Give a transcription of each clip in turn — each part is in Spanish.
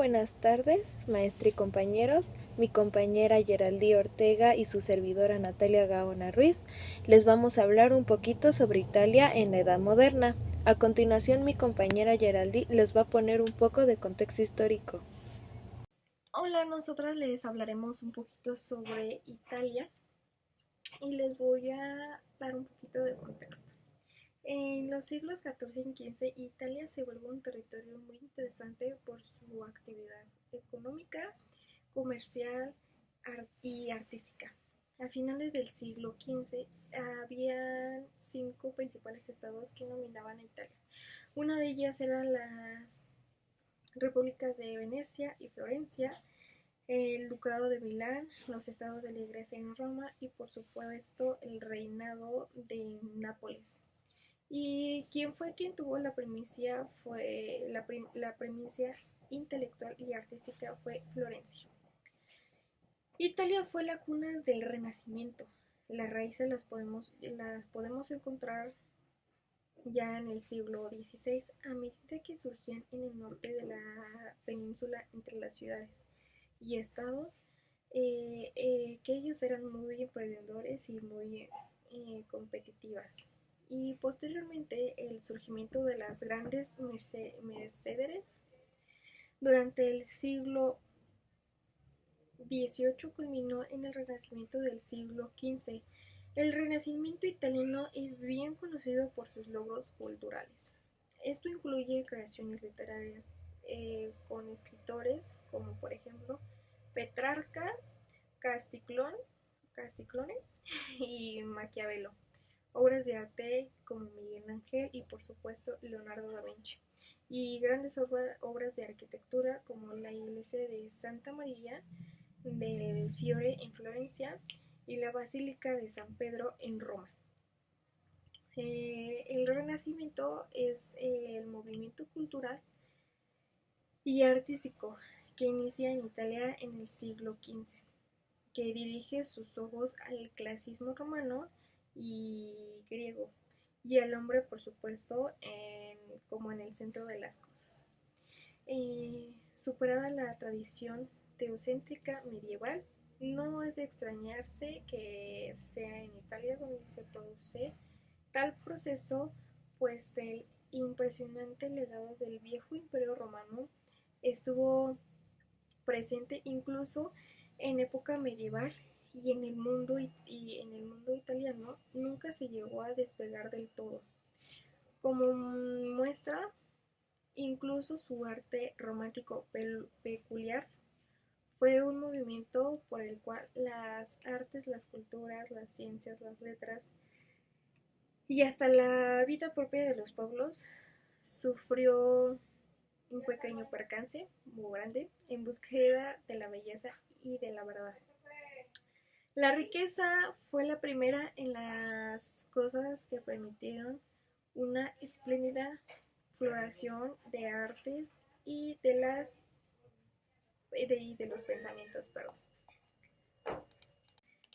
Buenas tardes, maestra y compañeros. Mi compañera Geraldí Ortega y su servidora Natalia Gaona Ruiz les vamos a hablar un poquito sobre Italia en la Edad Moderna. A continuación, mi compañera Geraldí les va a poner un poco de contexto histórico. Hola, nosotras les hablaremos un poquito sobre Italia y les voy a dar un poquito de contexto. En los siglos XIV y XV, Italia se vuelve un territorio muy interesante por su actividad económica, comercial y artística. A finales del siglo XV había 5 principales estados que dominaban a Italia. Una de ellas eran las repúblicas de Venecia y Florencia, el ducado de Milán, los estados de la Iglesia en Roma y por supuesto el reinado de Nápoles. Y quien tuvo la primicia fue la primicia intelectual y artística fue Florencia. Italia fue la cuna del Renacimiento. Las raíces las podemos encontrar ya en el siglo XVI, a medida que surgían en el norte de la península entre las ciudades y estados, que ellos eran muy emprendedores y muy competitivas. Y posteriormente el surgimiento de las grandes mercedes durante el siglo XVIII culminó en el Renacimiento del siglo XV. El Renacimiento italiano es bien conocido por sus logros culturales. Esto incluye creaciones literarias con escritores como por ejemplo Petrarca, Casticlón, Casticlone y Maquiavelo, obras de arte como Miguel Ángel y por supuesto Leonardo da Vinci, y grandes obras de arquitectura como la iglesia de Santa María del Fiore en Florencia y la Basílica de San Pedro en Roma. El Renacimiento es el movimiento cultural y artístico que inicia en Italia en el siglo XV, que dirige sus ojos al clasicismo romano y griego, y al hombre, por supuesto, como en el centro de las cosas. Superada la tradición teocéntrica medieval, no es de extrañarse que sea en Italia donde se produce tal proceso, pues el impresionante legado del viejo imperio romano estuvo presente incluso en época medieval, y en el mundo italiano nunca se llegó a despegar del todo. Como muestra, incluso su arte romántico peculiar fue un movimiento por el cual las artes, las culturas, las ciencias, las letras y hasta la vida propia de los pueblos sufrió un pequeño percance muy grande en búsqueda de la belleza y de la verdad. La riqueza fue la primera en las cosas que permitieron una espléndida floración de artes y de los pensamientos, perdón.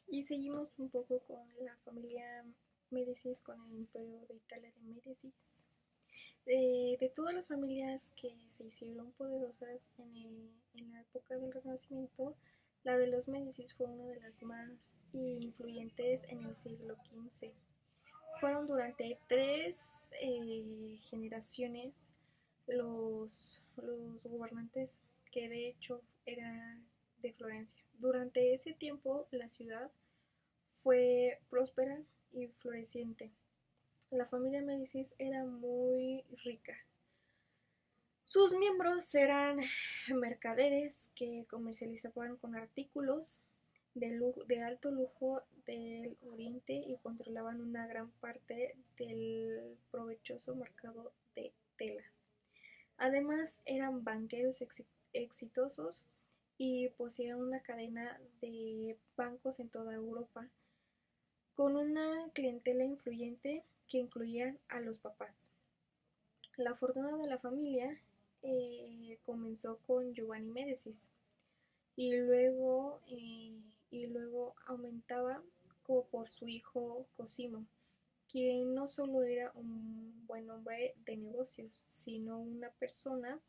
Y seguimos un poco con la familia Médicis, con el imperio de Italia de Médicis. De todas las familias que se hicieron poderosas en la época del Renacimiento, la de los Médicis fue una de las más influyentes en el siglo XV. Fueron durante 3 generaciones los gobernantes, que de hecho era de Florencia. Durante ese tiempo la ciudad fue próspera y floreciente. La familia Médicis era muy rica. Sus miembros eran mercaderes que comercializaban con artículos de alto lujo del Oriente y controlaban una gran parte del provechoso mercado de telas. Además, eran banqueros exitosos y poseían una cadena de bancos en toda Europa, con una clientela influyente que incluían a los papás. La fortuna de la familia comenzó con Giovanni Médicis y luego aumentaba por su hijo Cosimo, quien no solo era un buen hombre de negocios, sino una persona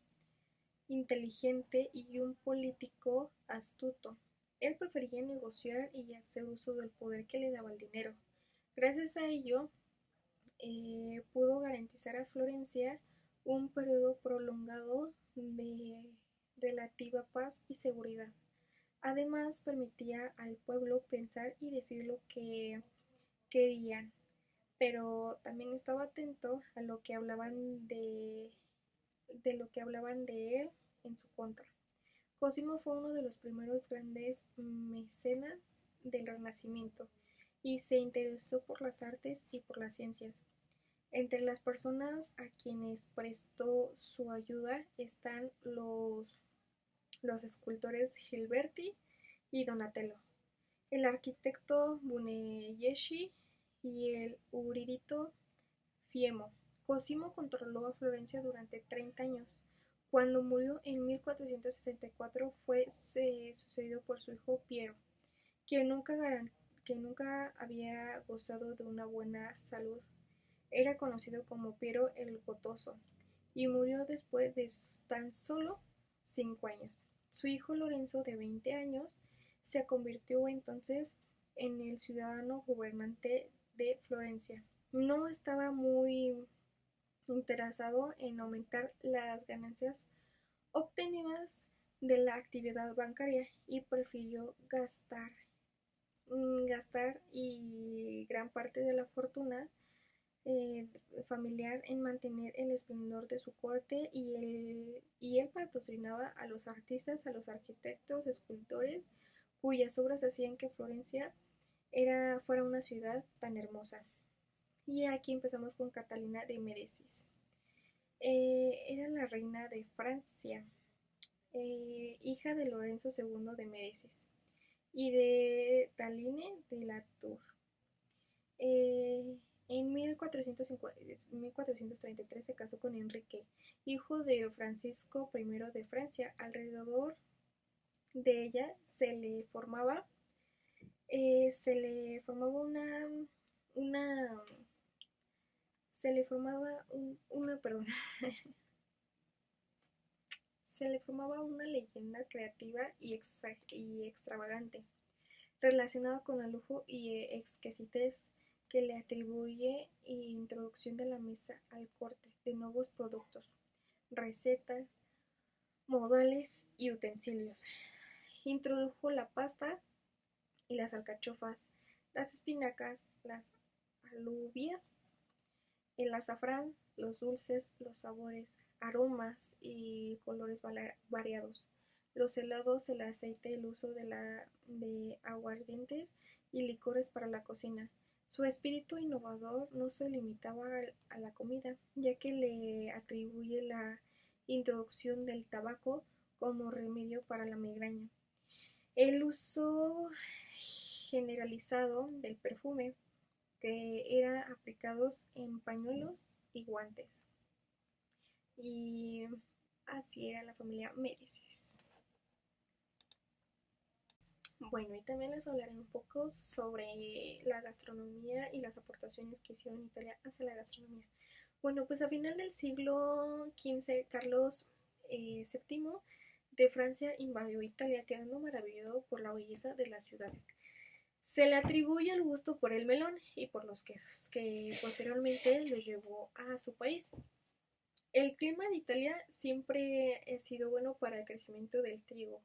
inteligente y un político astuto. Él prefería negociar y hacer uso del poder que le daba el dinero. Gracias a ello, pudo garantizar a Florencia un periodo prolongado de relativa paz y seguridad. Además, permitía al pueblo pensar y decir lo que querían, pero también estaba atento a lo que hablaban de él en su contra. Cosimo fue uno de los primeros grandes mecenas del Renacimiento y se interesó por las artes y por las ciencias. Entre las personas a quienes prestó su ayuda están los escultores Gilberti y Donatello, el arquitecto Brunelleschi y el erudito Fiemo. Cosimo controló a Florencia durante 30 años. Cuando murió en 1464 fue sucedido por su hijo Piero, quien nunca había gozado de una buena salud. Era conocido como Piero el Gotoso y murió después de tan solo 5 años. Su hijo Lorenzo, de 20 años, se convirtió entonces en el ciudadano gobernante de Florencia. No estaba muy interesado en aumentar las ganancias obtenidas de la actividad bancaria y prefirió gastar y gran parte de la fortuna eh, familiar en mantener el esplendor de su corte y él patrocinaba a los artistas, a los arquitectos, escultores, cuyas obras hacían que Florencia fuera una ciudad tan hermosa. Y aquí empezamos con Catalina de Médicis. Era la reina de Francia, hija de Lorenzo II de Médicis y de Taline de la Tour. En 1433 se casó con Enrique, hijo de Francisco I de Francia. Alrededor de ella se le formaba una se le formaba perdón, se le formaba una leyenda creativa y extravagante, relacionada con el lujo y exquisitez que le atribuye introducción de la mesa al corte de nuevos productos, recetas, modales y utensilios. Introdujo la pasta y las alcachofas, las espinacas, las alubias, el azafrán, los dulces, los sabores, aromas y colores variados, los helados, el aceite, el uso de aguardientes y licores para la cocina. Su espíritu innovador no se limitaba a la comida, ya que le atribuye la introducción del tabaco como remedio para la migraña, el uso generalizado del perfume, que eran aplicados en pañuelos y guantes. Y así era la familia Médicis. Bueno, y también les hablaré un poco sobre la gastronomía y las aportaciones que hicieron Italia hacia la gastronomía. Bueno, pues a final del siglo XV, Carlos VII de Francia invadió Italia, quedando maravillado por la belleza de las ciudades. Se le atribuye el gusto por el melón y por los quesos, que posteriormente los llevó a su país. El clima de Italia siempre ha sido bueno para el crecimiento del trigo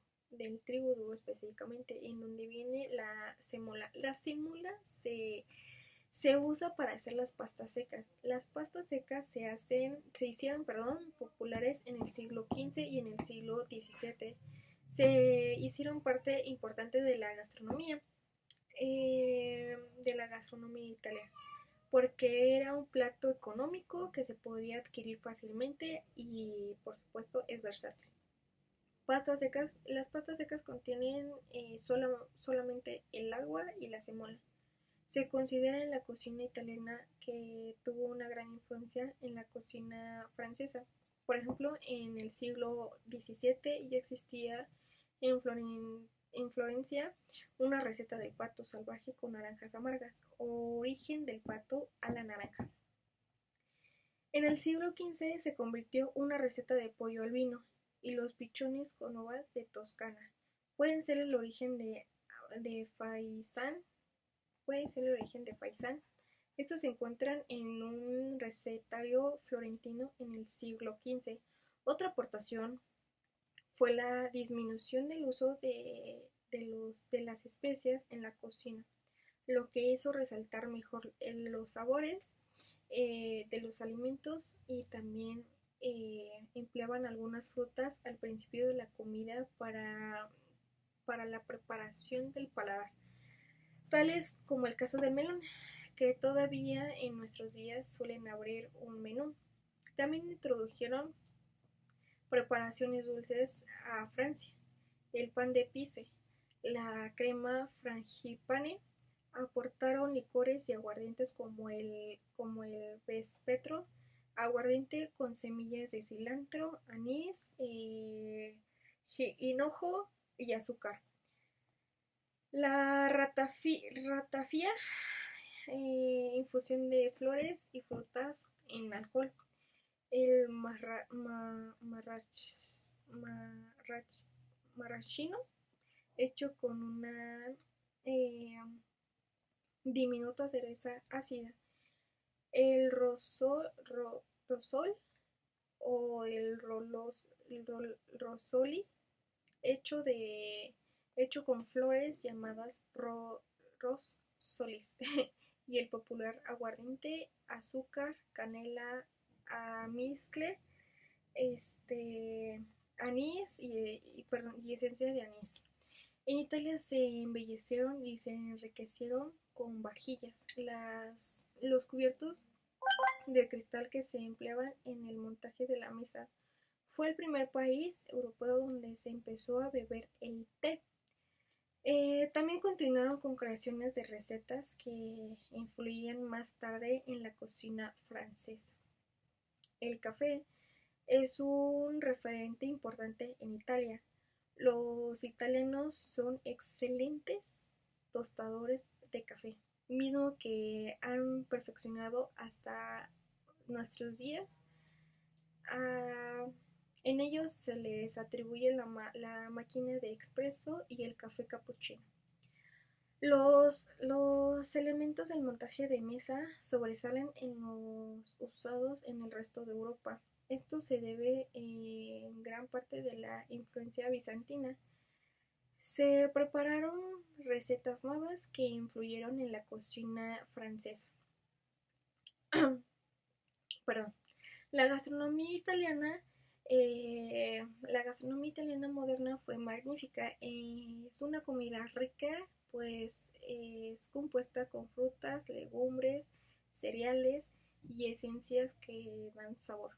duro específicamente, en donde viene la semola. La semola se usa para hacer las pastas secas. Las pastas secas se hicieron populares en el siglo XV y en el siglo XVII. Se hicieron parte importante de la gastronomía italiana, porque era un plato económico que se podía adquirir fácilmente y por supuesto es versátil. Las pastas secas contienen solamente el agua y la semola. Se considera en la cocina italiana que tuvo una gran influencia en la cocina francesa. Por ejemplo, en el siglo XVII ya existía en Florencia una receta del pato salvaje con naranjas amargas, origen del pato a la naranja. En el siglo XV se convirtió una receta de pollo al vino y los pichones con uvas de Toscana. Pueden ser el origen de faisán, pueden ser el origen de faisán. Estos se encuentran en un recetario florentino en el siglo XV. Otra aportación fue la disminución del uso de las especias en la cocina, lo que hizo resaltar mejor los sabores de los alimentos y también empleaban algunas frutas al principio de la comida para la preparación del paladar, tales como el caso del melón, que todavía en nuestros días suelen abrir un menú. También introdujeron preparaciones dulces a Francia, el pan de pise, la crema frangipane, aportaron licores y aguardientes como el Vespetro, aguardiente con semillas de cilantro, anís, hinojo y azúcar. La ratafia, infusión de flores y frutas en alcohol. El marrachino, hecho con una eh, diminuta cereza ácida. El rosol o rosoli, hecho con flores llamadas rosolis. Y el popular aguardiente, azúcar, canela, amizcle, anís y esencia de anís. En Italia se embellecieron y se enriquecieron con vajillas, los cubiertos de cristal que se empleaban en el montaje de la mesa. Fue el primer país europeo donde se empezó a beber el té. También continuaron con creaciones de recetas que influían más tarde en la cocina francesa. El café es un referente importante en Italia. Los italianos son excelentes tostadores de café, mismo que han perfeccionado hasta nuestros días. Ah, en ellos se les atribuye la máquina de expreso y el café cappuccino. Los elementos del montaje de mesa sobresalen en los usados en el resto de Europa. Esto se debe en gran parte de la influencia bizantina. Se prepararon recetas nuevas que influyeron en la cocina francesa. Perdón. La gastronomía italiana, moderna fue magnífica. Es una comida rica, pues es compuesta con frutas, legumbres, cereales y esencias que dan sabor.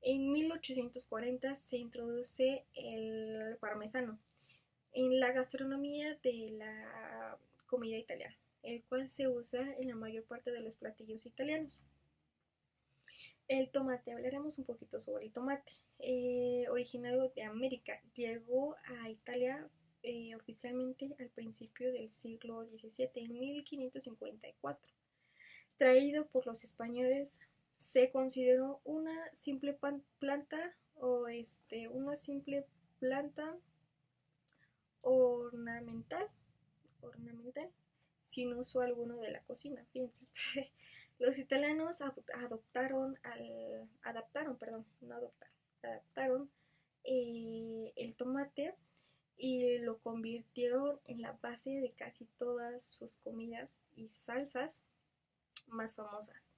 En 1840 se introduce el parmesano en la gastronomía de la comida italiana, el cual se usa en la mayor parte de los platillos italianos. El tomate, hablaremos un poquito sobre el tomate. Originario de América, llegó a Italia oficialmente al principio del siglo XVII, en 1554. Traído por los españoles, se consideró una simple planta ornamental, sin uso alguno de la cocina, fíjense. Los italianos adaptaron el tomate y lo convirtieron en la base de casi todas sus comidas y salsas más famosas.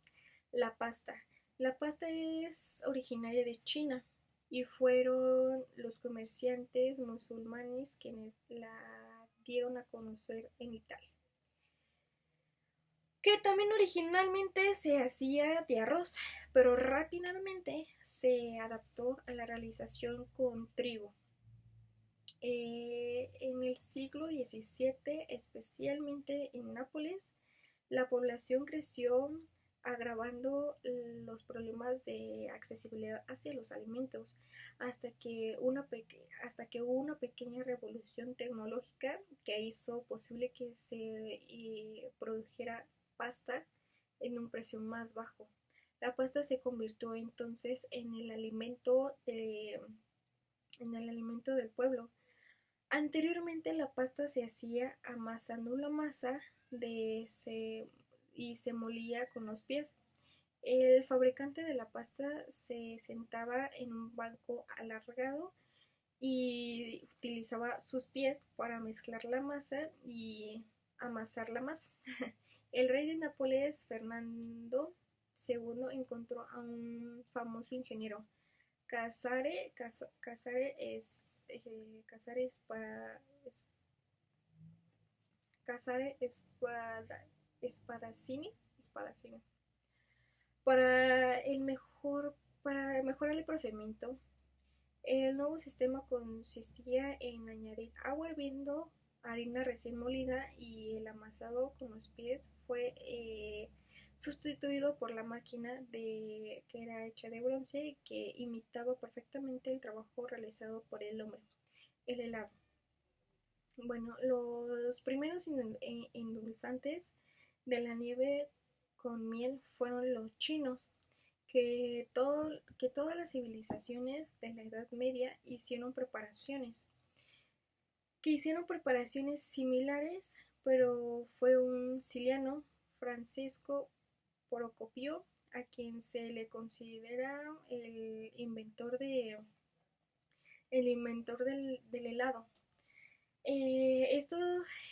La pasta. La pasta es originaria de China y fueron los comerciantes musulmanes quienes la dieron a conocer en Italia, que también originalmente se hacía de arroz, pero rápidamente se adaptó a la realización con trigo. En el siglo XVII, especialmente en Nápoles, la población creció, agravando los problemas de accesibilidad hacia los alimentos, hasta que hubo una pequeña revolución tecnológica que hizo posible que se produjera pasta en un precio más bajo. La pasta se convirtió entonces en el alimento en el alimento del pueblo. Anteriormente la pasta se hacía amasando la masa y se molía con los pies. El fabricante de la pasta se sentaba en un banco alargado y utilizaba sus pies para mezclar la masa y amasar la masa. El rey de Nápoles, Fernando II, encontró a un famoso ingeniero, Casare Spadaccini, para mejorar el procedimiento. El nuevo sistema consistía en añadir agua hirviendo, harina recién molida y el amasado con los pies fue sustituido por la máquina que era hecha de bronce que imitaba perfectamente el trabajo realizado por el hombre, el helado. Bueno, los primeros endulzantes de la nieve con miel fueron los chinos, que todas las civilizaciones de la Edad Media hicieron preparaciones similares, pero fue un siciliano, Francesco Procopio, a quien se le considera el inventor del helado. Esto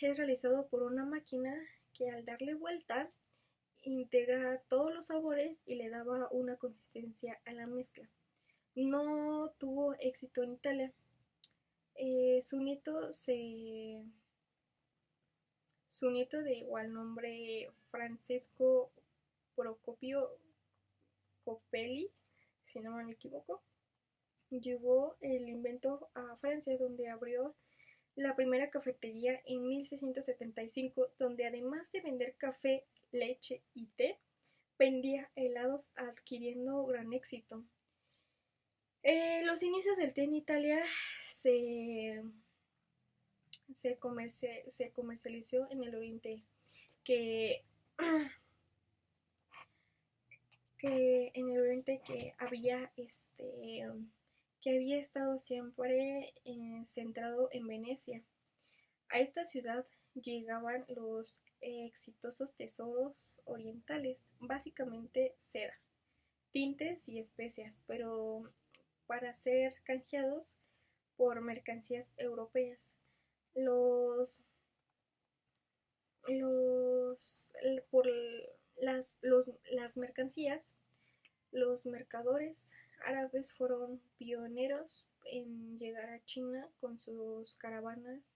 es realizado por una máquina que al darle vuelta integra todos los sabores y le daba una consistencia a la mezcla. No tuvo éxito en Italia. Su nieto de igual nombre, Francesco Procopio Coppelli, si no me equivoco, llevó el invento a Francia, donde abrió la primera cafetería en 1675, donde además de vender café, leche y té, vendía helados, adquiriendo gran éxito. Los inicios del té en Italia se comercializó en el Oriente, que, que había estado siempre centrado en Venecia. A esta ciudad llegaban los exitosos tesoros orientales, básicamente seda, tintes y especias, pero para ser canjeados por mercancías europeas. Los, los, por las mercancías, los mercaderes árabes fueron pioneros en llegar a China con sus caravanas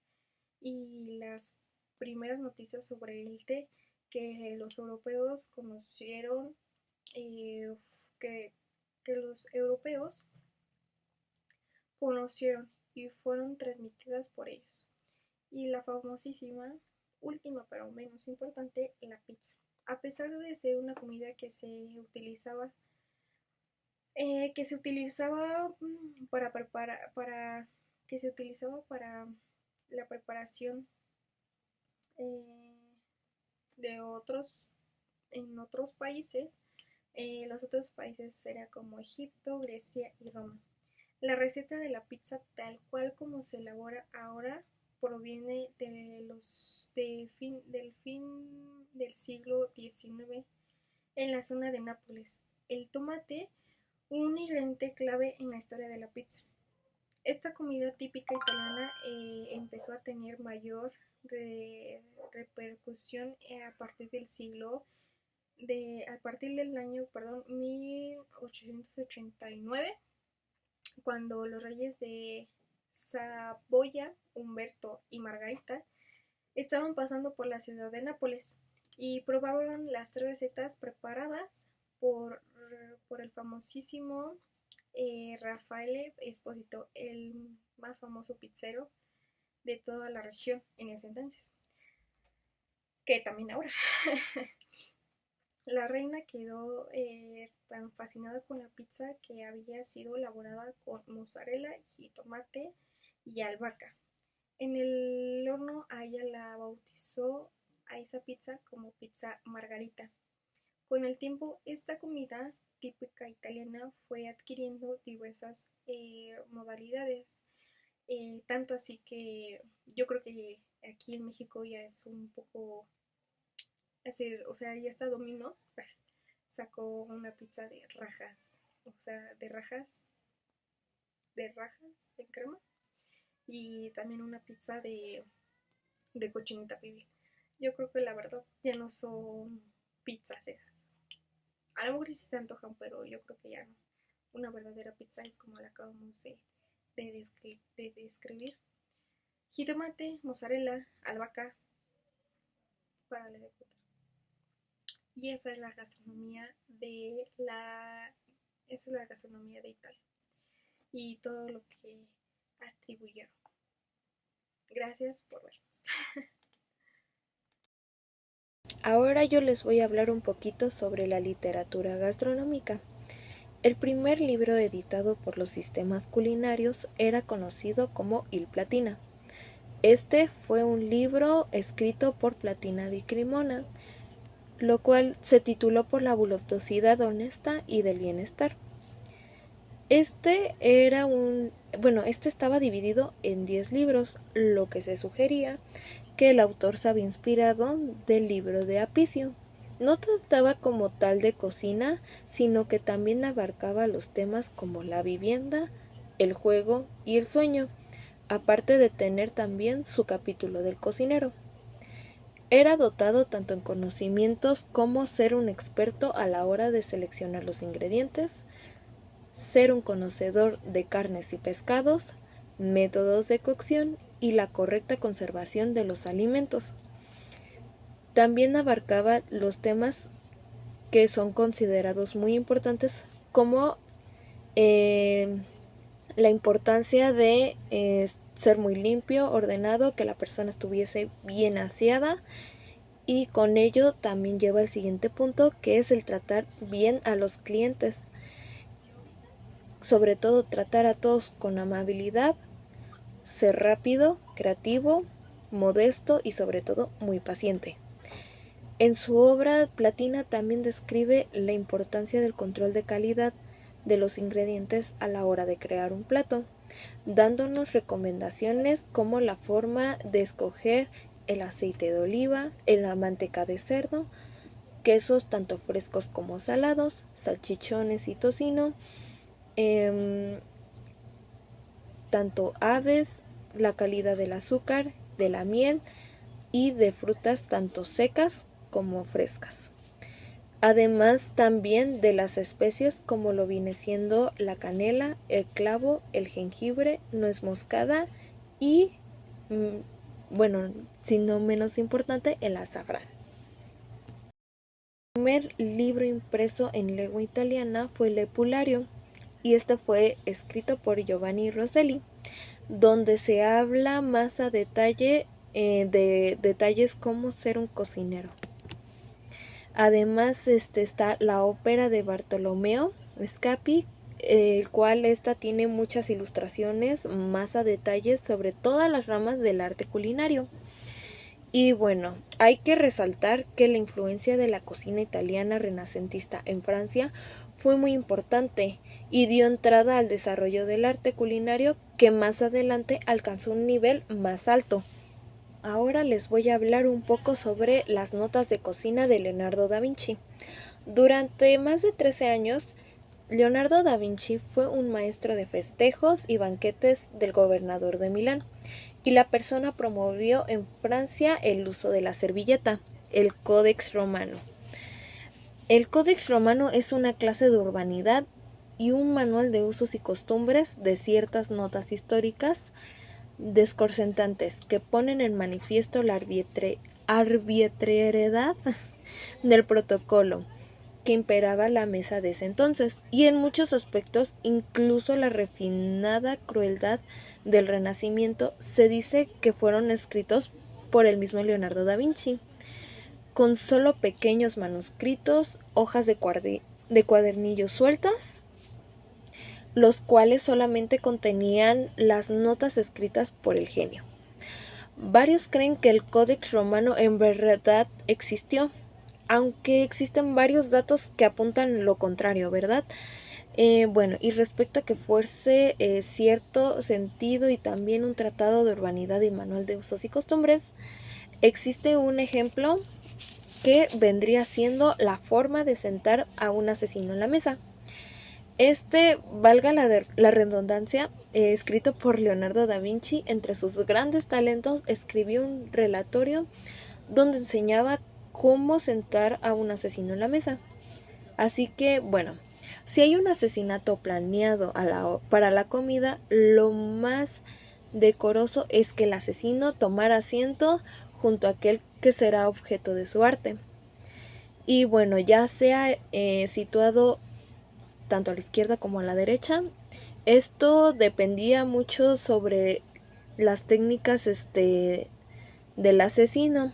y las primeras noticias sobre el té que los europeos conocieron, eh, que, que los europeos conocieron y fueron transmitidas por ellos. Y la famosísima, última pero menos importante, la pizza. A pesar de ser una comida que se utilizaba para la preparación eh, de otros en otros países. Los otros países serían como Egipto, Grecia y Roma. La receta de la pizza tal cual como se elabora ahora proviene del fin del siglo XIX en la zona de Nápoles. El tomate, un ingrediente clave en la historia de la pizza. Esta comida típica italiana empezó a tener mayor repercusión a partir del año 1889, cuando los reyes de Saboya, Humberto y Margarita, estaban pasando por la ciudad de Nápoles y probaron las tres recetas preparadas por el famosísimo Raffaele Esposito, el más famoso pizzero de toda la región en ese entonces, que también ahora. La reina quedó tan fascinada con la pizza que había sido elaborada con mozzarella, jitomate y albahaca. En el horno a ella la bautizó a esa pizza como pizza margarita. Con el tiempo esta comida típica italiana fue adquiriendo diversas modalidades. Tanto así que yo creo que aquí en México ya es un poco así, o sea, ya está Domino's, sacó una pizza de rajas, o sea, de rajas en crema, y también una pizza de cochinita pibil. Yo creo que la verdad ya no son pizzas esas. A lo mejor sí se te antojan, pero yo creo que ya no. Una verdadera pizza es como la acabamos de describir. Jitomate, mozzarella, albahaca, para de contar. Y esa es la gastronomía esa es la gastronomía de Italia y todo lo que atribuyeron. Gracias por vernos. Ahora yo les voy a hablar un poquito sobre la literatura gastronómica. El primer libro editado por los sistemas culinarios era conocido como Il Platina. Este fue un libro escrito por Platina di Cremona, lo cual se tituló por la voluptuosidad honesta y del bienestar. Este estaba dividido en 10 libros, lo que se sugería que el autor se había inspirado del libro de Apicio. No trataba como tal de cocina, sino que también abarcaba los temas como la vivienda, el juego y el sueño, aparte de tener también su capítulo del cocinero. Era dotado tanto en conocimientos como ser un experto a la hora de seleccionar los ingredientes, ser un conocedor de carnes y pescados, métodos de cocción y la correcta conservación de los alimentos. También abarcaba los temas que son considerados muy importantes como la importancia de ser muy limpio, ordenado, que la persona estuviese bien aseada, y con ello también lleva el siguiente punto, que es el tratar bien a los clientes. Sobre todo tratar a todos con amabilidad, ser rápido, creativo, modesto y sobre todo muy paciente. En su obra, Platina también describe la importancia del control de calidad de los ingredientes a la hora de crear un plato, dándonos recomendaciones como la forma de escoger el aceite de oliva, la manteca de cerdo, quesos tanto frescos como salados, salchichones y tocino, tanto aves, la calidad del azúcar, de la miel y de frutas tanto secas como frescas. Además también de las especias como lo viene siendo la canela, el clavo, el jengibre, nuez moscada y, si no menos importante, el azafrán. El primer libro impreso en lengua italiana fue el Epulario, y este fue escrito por Giovanni Rosselli, donde se habla más a detalle de detalles como ser un cocinero. Además está la ópera de Bartolomeo Scapi, el cual tiene muchas ilustraciones más a detalle sobre todas las ramas del arte culinario. Y bueno, hay que resaltar que la influencia de la cocina italiana renacentista en Francia fue muy importante y dio entrada al desarrollo del arte culinario, que más adelante alcanzó un nivel más alto. Ahora les voy a hablar un poco sobre las notas de cocina de Leonardo da Vinci. Durante más de 13 años, Leonardo da Vinci fue un maestro de festejos y banquetes del gobernador de Milán, y la persona promovió en Francia el uso de la servilleta, el Codex Romano. El Codex Romano es una clase de urbanidad y un manual de usos y costumbres de ciertas notas históricas desconcertantes que ponen en manifiesto la arbitrariedad del protocolo que imperaba la mesa de ese entonces, y en muchos aspectos incluso la refinada crueldad del Renacimiento se dice que fueron escritos por el mismo Leonardo da Vinci, con solo pequeños manuscritos, hojas de cuadernillos sueltas, los cuales solamente contenían las notas escritas por el genio. Varios creen que el Codex Romano en verdad existió, aunque existen varios datos que apuntan lo contrario, ¿verdad? Bueno, y respecto a que fuese cierto sentido y también un tratado de urbanidad y manual de usos y costumbres, existe un ejemplo que vendría siendo la forma de sentar a un asesino en la mesa. Valga la redundancia, escrito por Leonardo da Vinci, entre sus grandes talentos escribió un relatorio donde enseñaba cómo sentar a un asesino en la mesa. Así que, bueno, si hay un asesinato planeado para la comida, lo más decoroso es que el asesino tomara asiento junto a aquel que será objeto de su arte. Y bueno, ya sea situado tanto a la izquierda como a la derecha, esto dependía mucho sobre las técnicas del asesino,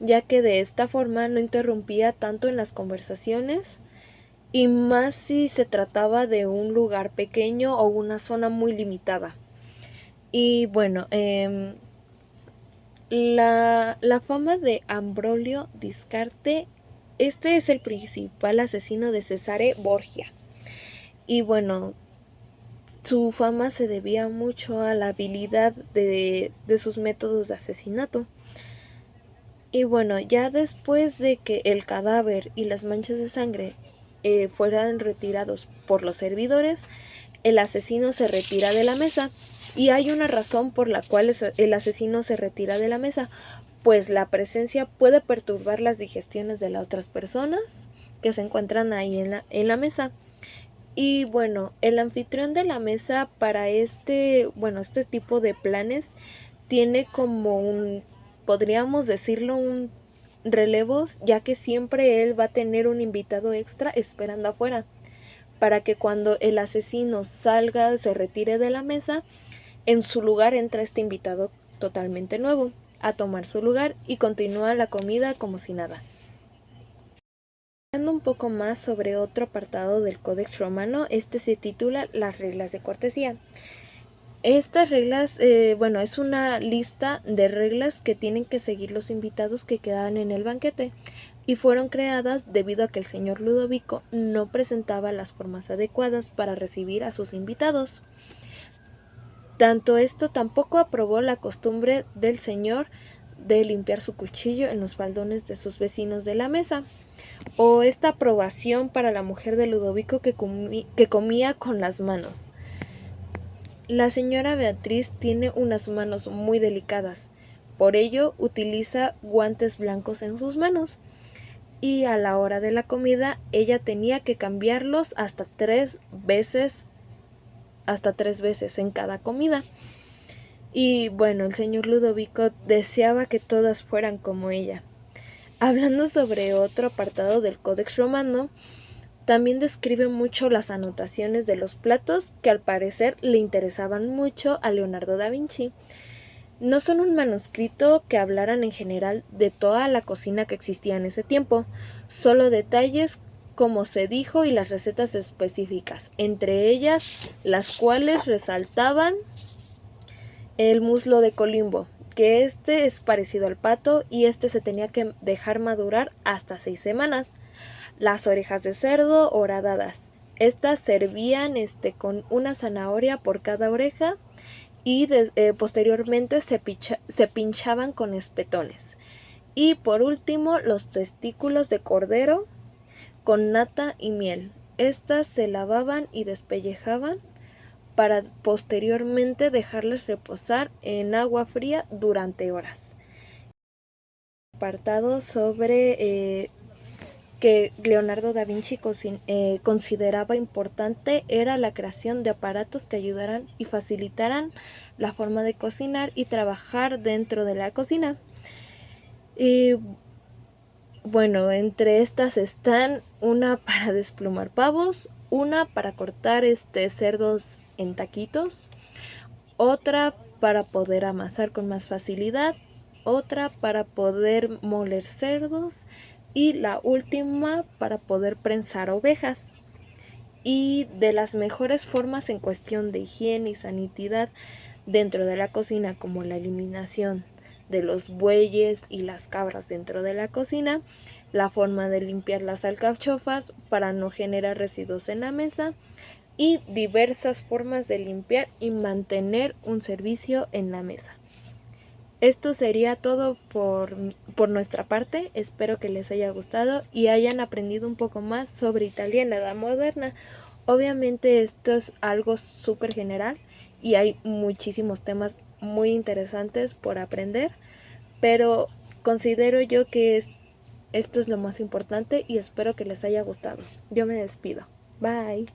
ya que de esta forma no interrumpía tanto en las conversaciones, y más si se trataba de un lugar pequeño o una zona muy limitada. Y bueno, la fama de Ambrogio Discarte, este es el principal asesino de Cesare Borgia. Y bueno, su fama se debía mucho a la habilidad de sus métodos de asesinato. Y bueno, ya después de que el cadáver y las manchas de sangre fueran retirados por los servidores, el asesino se retira de la mesa. Y hay una razón por la cual el asesino se retira de la mesa, pues la presencia puede perturbar las digestiones de las otras personas que se encuentran ahí en la mesa. Y bueno, el anfitrión de la mesa para este tipo de planes tiene como podríamos decirlo, un relevo, ya que siempre él va a tener un invitado extra esperando afuera, para que cuando el asesino salga, se retire de la mesa, en su lugar entra este invitado totalmente nuevo a tomar su lugar y continúa la comida como si nada. Hablando un poco más sobre otro apartado del Codex Romano, se titula Las reglas de cortesía. Estas reglas, es una lista de reglas que tienen que seguir los invitados que quedan en el banquete, y fueron creadas debido a que el señor Ludovico no presentaba las formas adecuadas para recibir a sus invitados. Tanto esto tampoco aprobó la costumbre del señor de limpiar su cuchillo en los faldones de sus vecinos de la mesa, o esta aprobación para la mujer de Ludovico que comía con las manos. La señora Beatriz tiene unas manos muy delicadas, por ello utiliza guantes blancos en sus manos, y a la hora de la comida ella tenía que cambiarlos hasta tres veces en cada comida. Y bueno, el señor Ludovico deseaba que todas fueran como ella. Hablando sobre otro apartado del Codex Romano, también describe mucho las anotaciones de los platos, que al parecer le interesaban mucho a Leonardo da Vinci. No son un manuscrito que hablaran en general de toda la cocina que existía en ese tiempo, solo detalles como se dijo y las recetas específicas, entre ellas las cuales resaltaban el muslo de colimbo, que es parecido al pato y se tenía que dejar madurar hasta 6 semanas. Las orejas de cerdo horadadas, estas servían con una zanahoria por cada oreja, y posteriormente se pinchaban con espetones. Y por último, los testículos de cordero con nata y miel. Estas se lavaban y despellejaban para posteriormente dejarlas reposar en agua fría durante horas. Apartado sobre que Leonardo da Vinci consideraba importante era la creación de aparatos que ayudaran y facilitaran la forma de cocinar y trabajar dentro de la cocina. Y bueno, entre estas están una para desplumar pavos, una para cortar cerdos en taquitos, otra para poder amasar con más facilidad, otra para poder moler cerdos, y la última para poder prensar ovejas. Y de las mejores formas en cuestión de higiene y sanidad dentro de la cocina, como la eliminación de los bueyes y las cabras dentro de la cocina, la forma de limpiar las alcachofas para no generar residuos en la mesa y diversas formas de limpiar y mantener un servicio en la mesa. Esto sería todo por nuestra parte. Espero que les haya gustado y hayan aprendido un poco más sobre Italia en la Edad Moderna. Obviamente esto es algo súper general y hay muchísimos temas muy interesantes por aprender, pero considero yo que esto es lo más importante y espero que les haya gustado. Yo me despido. Bye.